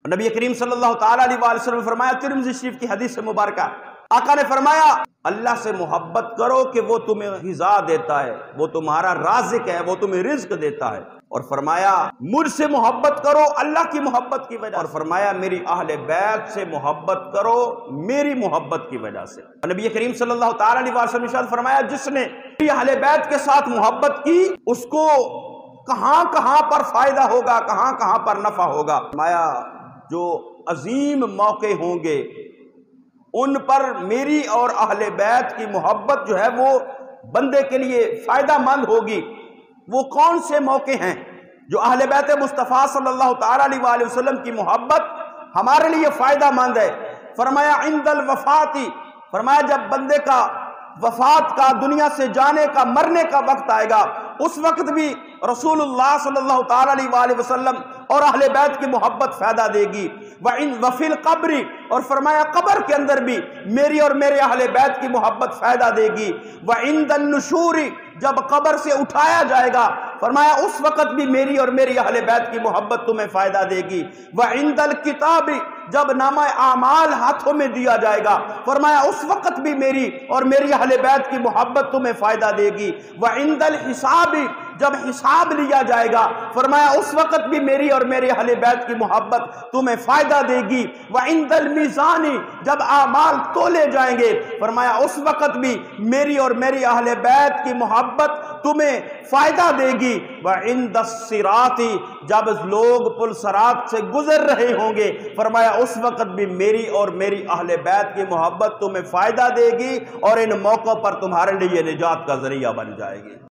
نبی کریم صلی اللہ تعالیٰ علیہ وسلم نے فرمایا، ترمذی شریف کی حدیث مبارکہ، آقا نے فرمایا اللہ سے محبت کرو کہ وہ تمہیں غذا دیتا ہے، وہ تمہارا رازق ہے، وہ تمہیں رزق دیتا ہے، اور فرمایا مجھ سے محبت کرو اللہ کی محبت کی وجہ سے، اور فرمایا میری اہل بیت سے محبت کرو میری محبت کی وجہ سے۔ نبی کریم صلی اللہ تعالیٰ علیہ وسلم نے فرمایا جس نے میری اہل بیت کے ساتھ محبت کی اس کو کہاں کہاں پر فائدہ ہوگا، کہاں کہاں پر نفع ہوگا۔ فرمایا جو عظیم موقع ہوں گے ان پر میری اور اہل بیت کی محبت جو ہے وہ بندے کے لیے فائدہ مند ہوگی۔ وہ کون سے موقع ہیں جو اہل بیت مصطفیٰ صلی اللہ تعالیٰ علیہ وآلہ وسلم کی محبت ہمارے لیے فائدہ مند ہے؟ فرمایا عند الوفاتی، فرمایا جب بندے کا وفات کا، دنیا سے جانے کا، مرنے کا وقت آئے گا اس وقت بھی رسول اللہ صلی اللہ تعالیٰ علیہ وآلہ وسلم اور اہل بیت کی محبت فائدہ دے گی۔ وفی القبر، اور فرمایا قبر کے اندر بھی میری اور میرے اہل بیت کی محبت فائدہ دے گی۔ وعند النشور، جب قبر سے اٹھایا جائے گا فرمایا اس وقت بھی میری اور میری اہل بیت کی محبت تمہیں فائدہ دے گی۔ وعند الکتاب، جب نامہ اعمال ہاتھوں میں دیا جائے گا فرمایا اس وقت بھی میری اور میری اہل بیت کی محبت تمہیں فائدہ دے گی۔ وعند الحساب، جب حساب لیا جائے گا فرمایا اس وقت بھی میری اور میرے اہل بیت کی محبت تمہیں فائدہ دے گی۔ وعند المیزان، جب اعمال تولے جائیں گے فرمایا اس وقت بھی میری اور میری اہل بیت کی محبت تمہیں فائدہ دے گی۔ وعند الصراط، جب لوگ پل صراط سے گزر رہے ہوں گے فرمایا اس وقت بھی میری اور میری اہل بیت کی محبت تمہیں فائدہ دے گی اور ان موقعوں پر تمہارے لیے نجات کا ذریعہ بن جائے گی۔